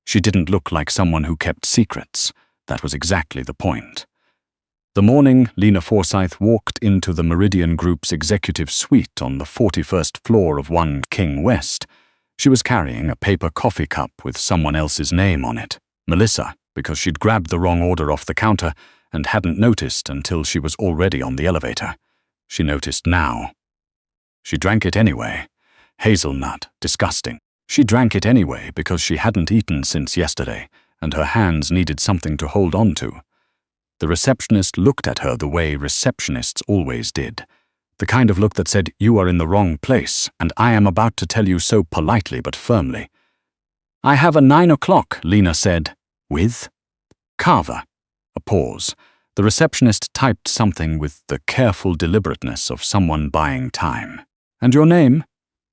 She didn't look like someone who kept secrets. That was exactly the point. The morning Lena Forsythe walked into the Meridian Group's executive suite on the 41st floor of 1 King West, she was carrying a paper coffee cup with someone else's name on it, Melissa, because she'd grabbed the wrong order off the counter and hadn't noticed until she was already on the elevator. She noticed now. She drank it anyway. Hazelnut, disgusting. She drank it anyway because she hadn't eaten since yesterday, and her hands needed something to hold on to. The receptionist looked at her the way receptionists always did. The kind of look that said, "You are in the wrong place, and I am about to tell you so politely but firmly." "I have a 9 o'clock, Lena said. "With?" "Carver." A pause. The receptionist typed something with the careful deliberateness of someone buying time. "And your name?"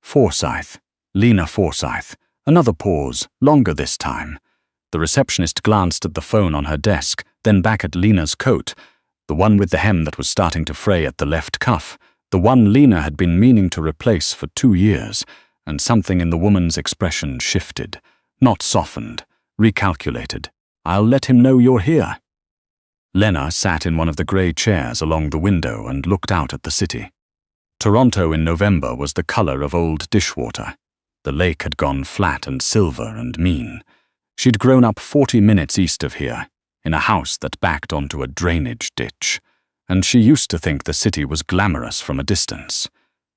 "Forsythe. Lena Forsythe." Another pause, longer this time. The receptionist glanced at the phone on her desk, then back at Lena's coat, the one with the hem that was starting to fray at the left cuff, the one Lena had been meaning to replace for 2 years, and something in the woman's expression shifted, not softened, recalculated. "I'll let him know you're here." Lena sat in one of the grey chairs along the window and looked out at the city. Toronto in November was the colour of old dishwater. The lake had gone flat and silver and mean. She'd grown up 40 minutes east of here, in a house that backed onto a drainage ditch, and she used to think the city was glamorous from a distance.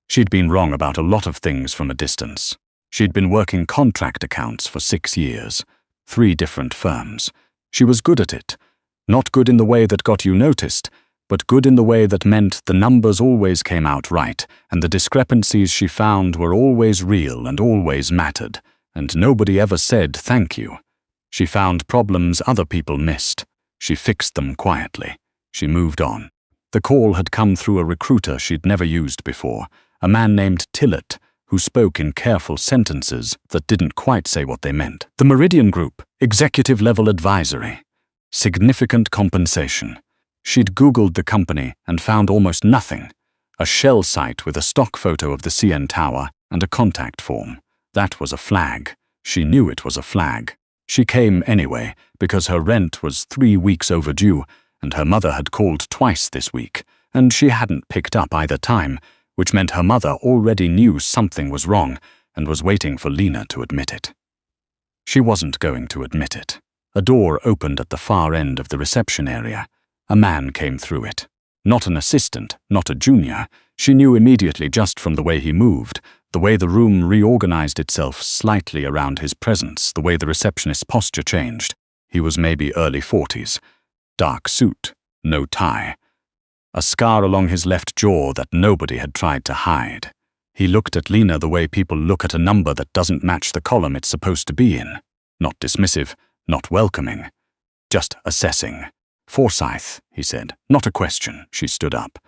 She'd been wrong about a lot of things from a distance. She'd been working contract accounts for 6 years, 3 different firms. She was good at it, not good in the way that got you noticed, but good in the way that meant the numbers always came out right, and the discrepancies she found were always real and always mattered, and nobody ever said thank you. She found problems other people missed. She fixed them quietly. She moved on. The call had come through a recruiter she'd never used before, a man named Tillett, who spoke in careful sentences that didn't quite say what they meant. The Meridian Group, executive-level advisory. Significant compensation. She'd Googled the company and found almost nothing. A shell site with a stock photo of the CN Tower and a contact form. That was a flag. She knew it was a flag. She came anyway, because her rent was 3 weeks overdue, and her mother had called twice this week, and she hadn't picked up either time, which meant her mother already knew something was wrong and was waiting for Lena to admit it. She wasn't going to admit it. A door opened at the far end of the reception area. A man came through it. Not an assistant, not a junior. She knew immediately just from the way he moved, the way the room reorganized itself slightly around his presence, the way the receptionist's posture changed. He was maybe early 40s. Dark suit, no tie. A scar along his left jaw that nobody had tried to hide. He looked at Lena the way people look at a number that doesn't match the column it's supposed to be in. Not dismissive, not welcoming. Just assessing. "Forsythe," he said. "Not a question." She stood up.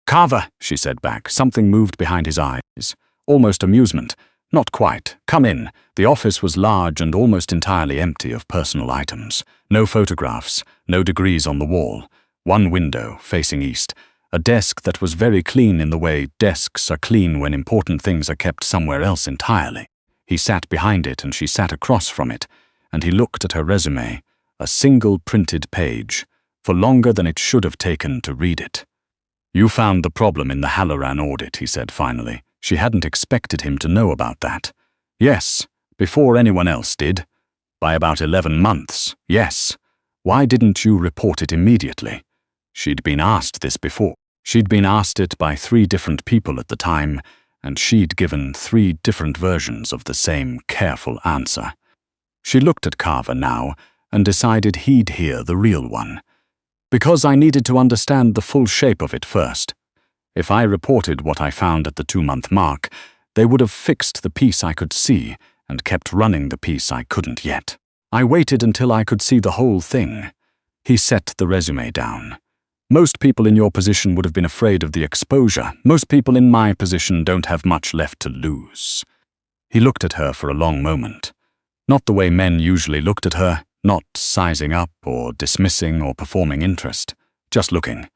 "Carver," she said back. Something moved behind his eyes. Almost amusement. Not quite. "Come in." The office was large and almost entirely empty of personal items. No photographs, no degrees on the wall. One window, facing east. A desk that was very clean in the way desks are clean when important things are kept somewhere else entirely. He sat behind it and she sat across from it, and he looked at her resume, a single printed page, for longer than it should have taken to read it. "You found the problem in the Halloran audit," he said finally. She hadn't expected him to know about that. "Yes, before anyone else did. By about 11 months, yes. Why didn't you report it immediately?" She'd been asked this before. She'd been asked it by 3 different people at the time, and she'd given 3 different versions of the same careful answer. She looked at Carver now and decided he'd hear the real one. "Because I needed to understand the full shape of it first. If I reported what I found at the 2-month mark, they would have fixed the piece I could see and kept running the piece I couldn't yet. I waited until I could see the whole thing." He set the resume down. "Most people in your position would have been afraid of the exposure. Most people in my position don't have much left to lose." He looked at her for a long moment. Not the way men usually looked at her, not sizing up or dismissing or performing interest, just looking.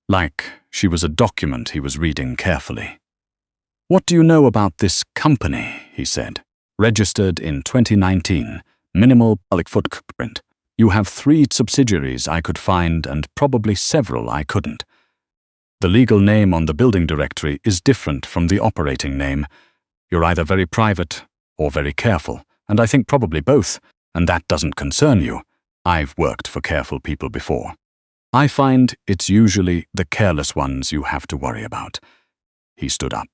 Like she was a document he was reading carefully. "What do you know about this company?" he said. "Registered in 2019, Minimal public footprint. You have 3 subsidiaries I could find and probably several I couldn't. The legal name on the building directory is different from the operating name. You're either very private or very careful, and I think probably both, and that doesn't concern you. I've worked for careful people before. I find it's usually the careless ones you have to worry about. He stood up,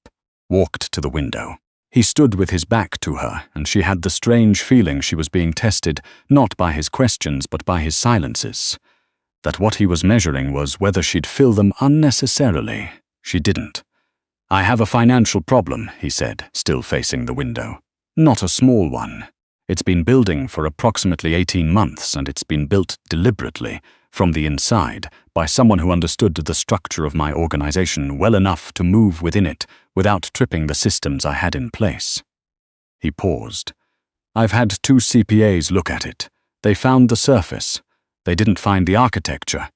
walked to the window. He stood with his back to her, and she had the strange feeling she was being tested, not by his questions but by his silences. That what he was measuring was whether she'd fill them unnecessarily. She didn't. I have a financial problem, he said, still facing the window. Not a small one. It's been building for approximately 18 months, and it's been built deliberately, from the inside, by someone who understood the structure of my organization well enough to move within it without tripping the systems I had in place. He paused. I've had 2 CPAs look at it. They found the surface. They didn't find the architecture.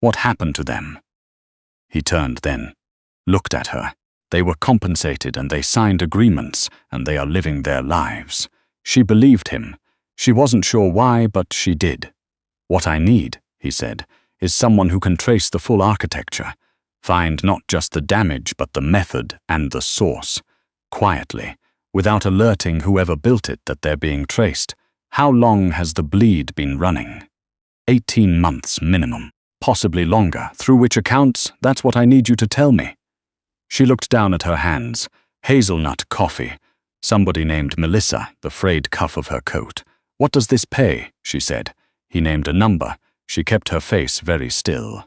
What happened to them? He turned then, looked at her. They were compensated and they signed agreements, and they are living their lives. She believed him. She wasn't sure why, but she did. What I need, he said, is someone who can trace the full architecture. Find not just the damage, but the method and the source. Quietly, without alerting whoever built it that they're being traced. How long has the bleed been running? 18 months minimum, possibly longer, through which accounts, that's what I need you to tell me. She looked down at her hands. Hazelnut coffee. Somebody named Melissa, the frayed cuff of her coat. What does this pay? She said. He named a number. She kept her face very still.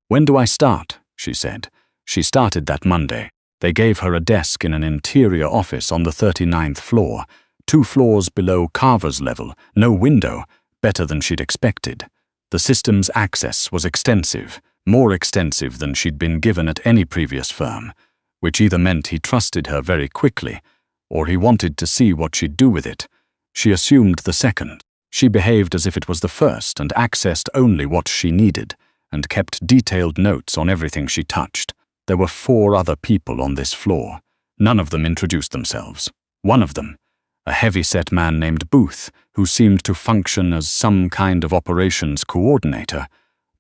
When do I start? She said. She started that Monday. They gave her a desk in an interior office on the 39th floor, 2 floors below Carver's level, no window, better than she'd expected. The system's access was extensive, more extensive than she'd been given at any previous firm, which either meant he trusted her very quickly, or he wanted to see what she'd do with it. She assumed the second. She behaved as if it was the first and accessed only what she needed, and kept detailed notes on everything she touched. There were 4 other people on this floor. None of them introduced themselves. One of them, a heavy-set man named Booth, who seemed to function as some kind of operations coordinator,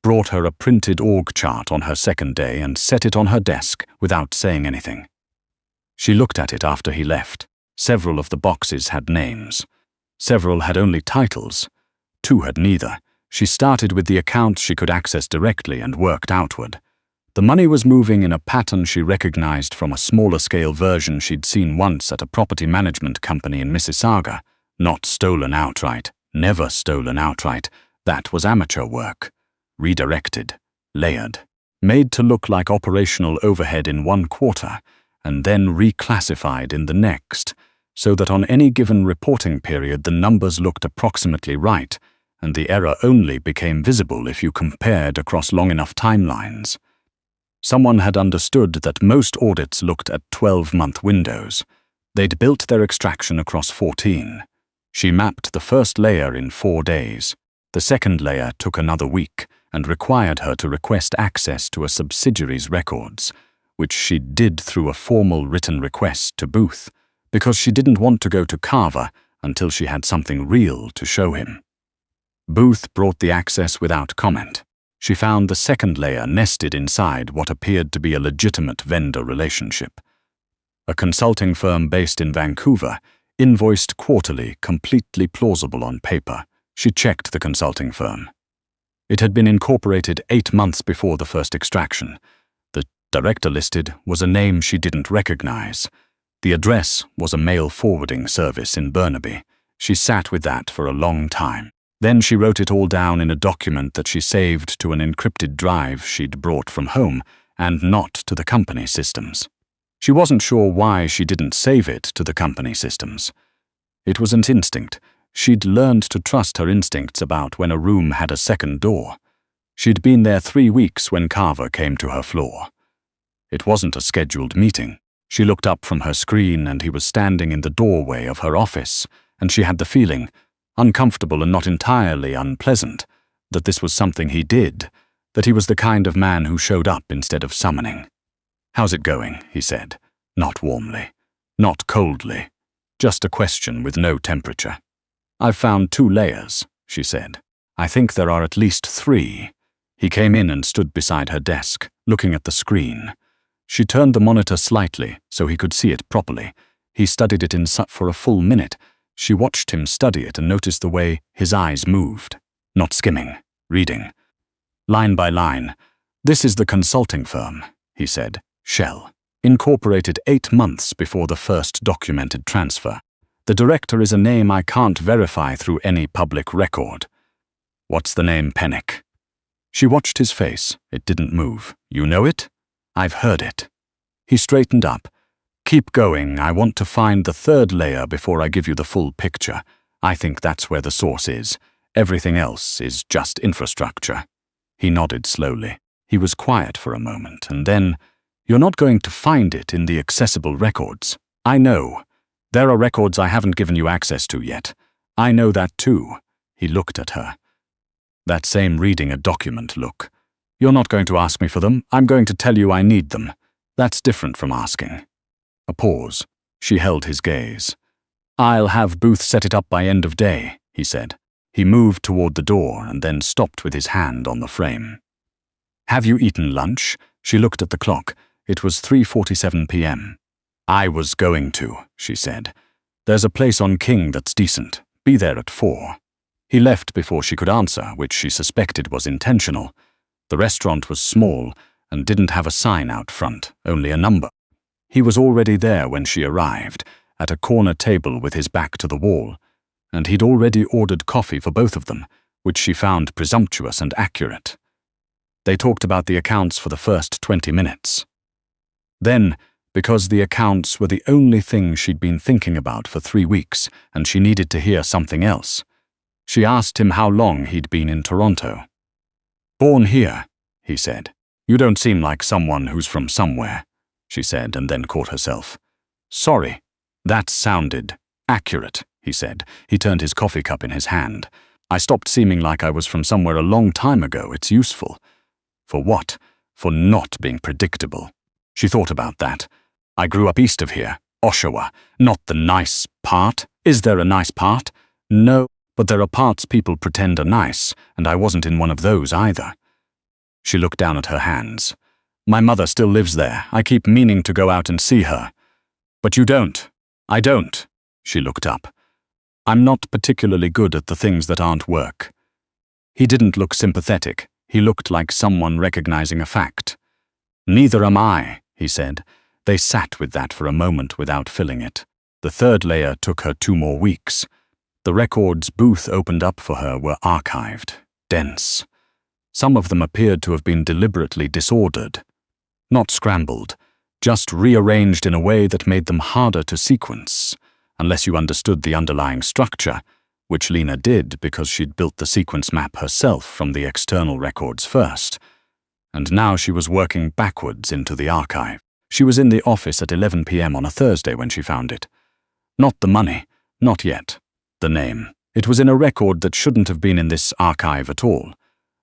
brought her a printed org chart on her second day and set it on her desk without saying anything. She looked at it after he left. Several of the boxes had names. Several had only titles. 2 had neither. She started with the account she could access directly and worked outward. The money was moving in a pattern she recognized from a smaller-scale version she'd seen once at a property management company in Mississauga. Not stolen outright, never stolen outright. That was amateur work. Redirected, layered, made to look like operational overhead in one quarter, and then reclassified in the next, so that on any given reporting period the numbers looked approximately right, and the error only became visible if you compared across long enough timelines. Someone had understood that most audits looked at 12-month windows. They'd built their extraction across 14. She mapped the first layer in 4 days. The second layer took another week and required her to request access to a subsidiary's records, which she did through a formal written request to Booth, because she didn't want to go to Carver until she had something real to show him. Booth brought the access without comment. She found the second layer nested inside what appeared to be a legitimate vendor relationship. A consulting firm based in Vancouver, invoiced quarterly, completely plausible on paper. She checked the consulting firm. It had been incorporated 8 months before the first extraction. The director listed was a name she didn't recognize. The address was a mail forwarding service in Burnaby. She sat with that for a long time. Then she wrote it all down in a document that she saved to an encrypted drive she'd brought from home, and not to the company systems. She wasn't sure why she didn't save it to the company systems. It was an instinct. She'd learned to trust her instincts about when a room had a second door. She'd been there 3 weeks when Carver came to her floor. It wasn't a scheduled meeting. She looked up from her screen and he was standing in the doorway of her office, and she had the feeling, uncomfortable and not entirely unpleasant, that this was something he did, that he was the kind of man who showed up instead of summoning. "How's it going?" he said, not warmly, not coldly, just a question with no temperature. "I've found 2 layers," she said. "I think there are at least 3. He came in and stood beside her desk, looking at the screen. She turned the monitor slightly so he could see it properly. He studied it for a full minute. She watched him study it and noticed the way his eyes moved. Not skimming, reading. Line by line. "This is the consulting firm," he said. "Shell. Incorporated 8 months before the first documented transfer. The director is a name I can't verify through any public record." "What's the name, Pennick?" She watched his face. It didn't move. "You know it?" "I've heard it." He straightened up. "Keep going. I want to find the 3rd layer before I give you the full picture. I think that's where the source is. Everything else is just infrastructure." He nodded slowly. He was quiet for a moment, and then, "You're not going to find it in the accessible records. I know. There are records I haven't given you access to yet. I know that too." He looked at her. That same reading a document look. "You're not going to ask me for them. I'm going to tell you I need them. That's different from asking." A pause. She held his gaze. "I'll have Booth set it up by end of day," he said. He moved toward the door and then stopped with his hand on the frame. "Have you eaten lunch?" She looked at the clock. It was 3:47 p.m. "I was going to," she said. "There's a place on King that's decent. Be there at 4. He left before she could answer, which she suspected was intentional. The restaurant was small and didn't have a sign out front, only a number. He was already there when she arrived, at a corner table with his back to the wall, and he'd already ordered coffee for both of them, which she found presumptuous and accurate. They talked about the accounts for the first 20 minutes. Then, because the accounts were the only thing she'd been thinking about for 3 weeks, and she needed to hear something else, she asked him how long he'd been in Toronto. "Born here," he said. "You don't seem like someone who's from somewhere," she said, and then caught herself. "Sorry, that sounded accurate," he said. He turned his coffee cup in his hand. "I stopped seeming like I was from somewhere a long time ago. It's useful." "For what?" "For not being predictable." She thought about that. "I grew up east of here, Oshawa. Not the nice part. Is there a nice part? No, but there are parts people pretend are nice, and I wasn't in one of those either." She looked down at her hands. "My mother still lives there. I keep meaning to go out and see her." "But you don't." "I don't." She looked up. "I'm not particularly good at the things that aren't work." He didn't look sympathetic. He looked like someone recognizing a fact. "Neither am I," he said. They sat with that for a moment without filling it. The 3rd layer took her 2 more weeks. The records Booth opened up for her were archived, dense. Some of them appeared to have been deliberately disordered. Not scrambled, just rearranged in a way that made them harder to sequence, unless you understood the underlying structure, which Lena did because she'd built the sequence map herself from the external records first. And now she was working backwards into the archive. She was in the office at 11 p.m. on a Thursday when she found it. Not the money, not yet. The name. It was in a record that shouldn't have been in this archive at all.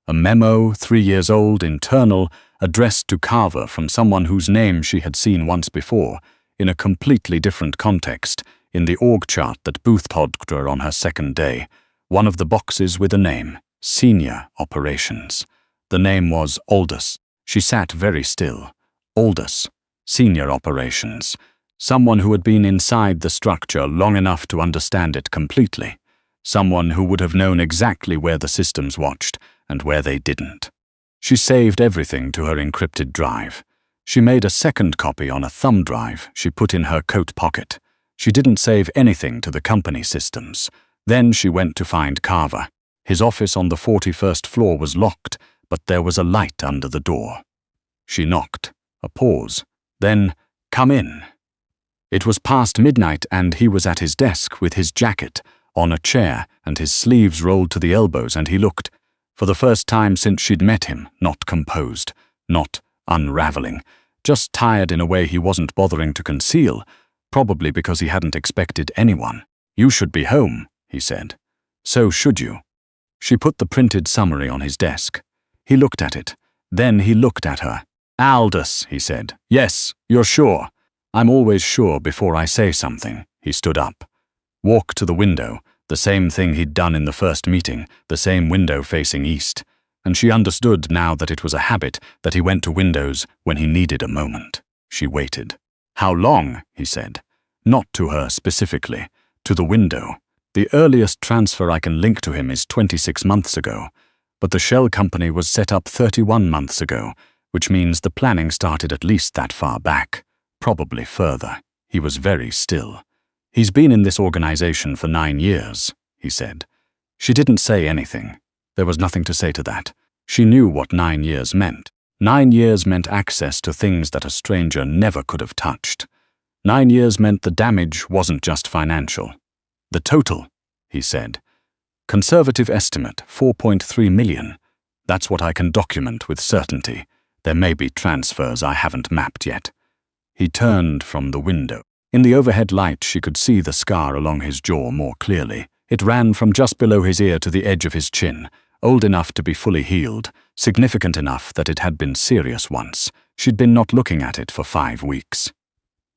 A memo, 3 years old, internal, addressed to Carver from someone whose name she had seen once before, in a completely different context, in the org chart that Booth podded her on her 2nd day. One of the boxes with a name, Senior Operations. The name was Aldous. She sat very still. Aldous, Senior Operations. Someone who had been inside the structure long enough to understand it completely. Someone who would have known exactly where the systems watched and where they didn't. She saved everything to her encrypted drive. She made a 2nd copy on a thumb drive she put in her coat pocket. She didn't save anything to the company systems. Then she went to find Carver. His office on the 41st floor was locked, but there was a light under the door. She knocked. A pause. Then, "Come in." It was past midnight and he was at his desk with his jacket, on a chair, and his sleeves rolled to the elbows, and he looked, for the first time since she'd met him, not composed, not unraveling, just tired in a way he wasn't bothering to conceal, probably because he hadn't expected anyone. "You should be home," he said. "So should you." She put the printed summary on his desk. He looked at it. Then he looked at her. "Aldous," he said. "Yes, you're sure?" "I'm always sure before I say something." He stood up. "Walk to the window. The same thing he'd done in the first meeting, the same window facing east. And she understood now that it was a habit that he went to windows when he needed a moment. She waited. "How long?" he said. Not to her specifically, to the window. "The earliest transfer I can link to him is 26 months ago. But the shell company was set up 31 months ago, which means the planning started at least that far back. Probably further." He was very still. "He's been in this organization for 9 years, he said. She didn't say anything. There was nothing to say to that. She knew what 9 years meant. 9 years meant access to things that a stranger never could have touched. 9 years meant the damage wasn't just financial. "The total," he said. "Conservative estimate, 4.3 million. That's what I can document with certainty. There may be transfers I haven't mapped yet." He turned from the window. In the overhead light, she could see the scar along his jaw more clearly. It ran from just below his ear to the edge of his chin, old enough to be fully healed, significant enough that it had been serious once. She'd been not looking at it for 5 weeks.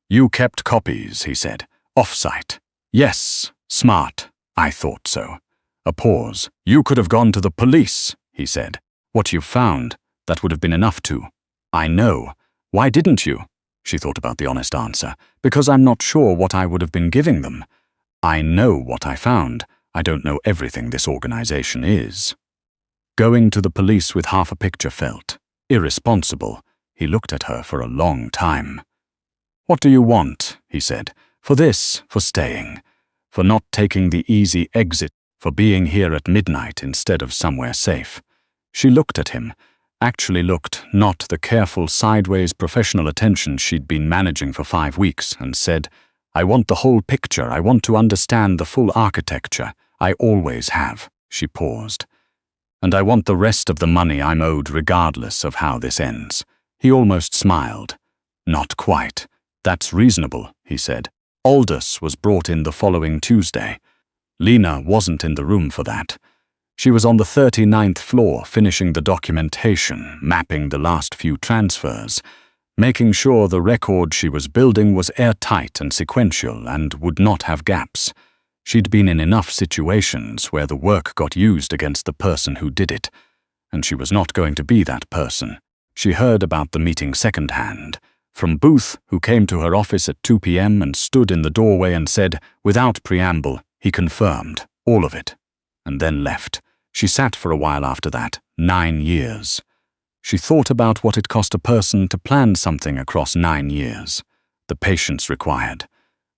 "You kept copies," he said. "Off-site." "Yes, smart. I thought so." A pause. "You could have gone to the police," he said. "What you found, that would have been enough to." "I know. Why didn't you?" She thought about the honest answer. "Because I'm not sure what I would have been giving them. I know what I found. I don't know everything this organization is." Going to the police with half a picture felt irresponsible. He looked at her for a long time. "What do you want?" he said. "For this, for staying, for not taking the easy exit, for being here at midnight instead of somewhere safe." She looked at him. Actually looked, not the careful, sideways professional attention she'd been managing for 5 weeks, and said, "I want the whole picture. I want to understand the full architecture. I always have." She paused. "And I want the rest of the money I'm owed regardless of how this ends." He almost smiled. "Not quite. That's reasonable," he said. "Aldous was brought in the following Tuesday. Lena wasn't in the room for that. She was on the 39th floor finishing the documentation, mapping the last few transfers, making sure the record she was building was airtight and sequential and would not have gaps. She'd been in enough situations where the work got used against the person who did it, and she was not going to be that person. She heard about the meeting secondhand, from Booth, who came to her office at 2 p.m. and stood in the doorway and said, without preamble, he confirmed, all of it, and then left. She sat for a while after that, 9 years. She thought about what it cost a person to plan something across 9 years, the patience required,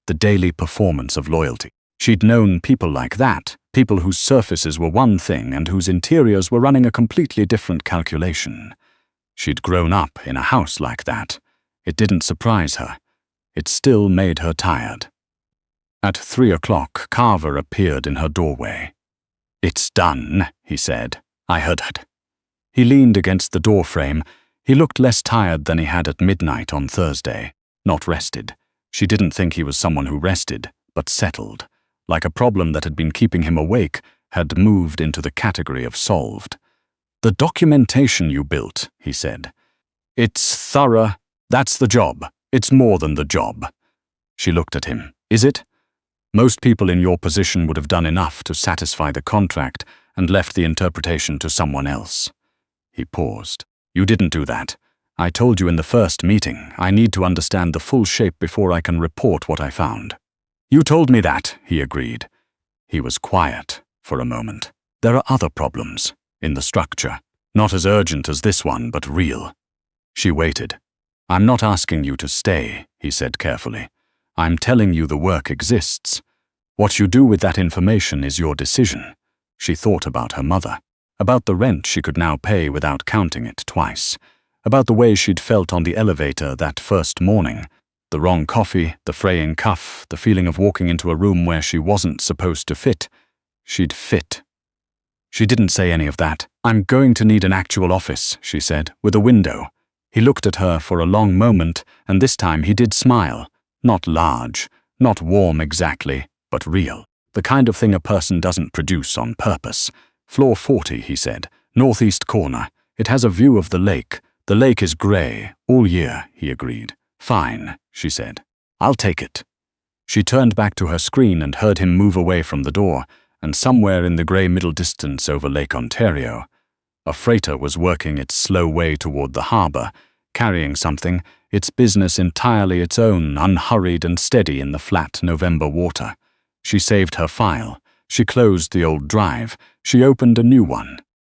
the daily performance of loyalty. She'd known people like that, people whose surfaces were one thing and whose interiors were running a completely different calculation. She'd grown up in a house like that. It didn't surprise her. It still made her tired. At 3 o'clock, Carver appeared in her doorway. "It's done," he said. "I heard it." He leaned against the doorframe. He looked less tired than he had at midnight on Thursday. Not rested. She didn't think he was someone who rested, but settled. Like a problem that had been keeping him awake had moved into the category of solved. "The documentation you built," he said. "It's thorough. That's the job. It's more than the job." She looked at him. "Is it? Most people in your position would have done enough to satisfy the contract and left the interpretation to someone else." He paused. "You didn't do that. I told you in the first meeting, I need to understand the full shape before I can report what I found." "You told me that," he agreed. He was quiet for a moment. "There are other problems in the structure, not as urgent as this one, but real." She waited. "I'm not asking you to stay," he said carefully. "I'm telling you the work exists. What you do with that information is your decision." She thought about her mother, about the rent she could now pay without counting it twice, about the way she'd felt on the elevator that first morning, the wrong coffee, the fraying cuff, the feeling of walking into a room where she wasn't supposed to fit. She'd fit. She didn't say any of that. "I'm going to need an actual office," she said, "with a window." He looked at her for a long moment, and this time he did smile. Not large, not warm exactly, but real. The kind of thing a person doesn't produce on purpose. "Floor 40, he said. "Northeast corner. It has a view of the lake. The lake is grey, all year," he agreed. "Fine," she said. "I'll take it." She turned back to her screen and heard him move away from the door, and somewhere in the grey middle distance over Lake Ontario, a freighter was working its slow way toward the harbour, carrying something, its business entirely its own, unhurried and steady in the flat November water. She saved her file. She closed the old drive. She opened a new one.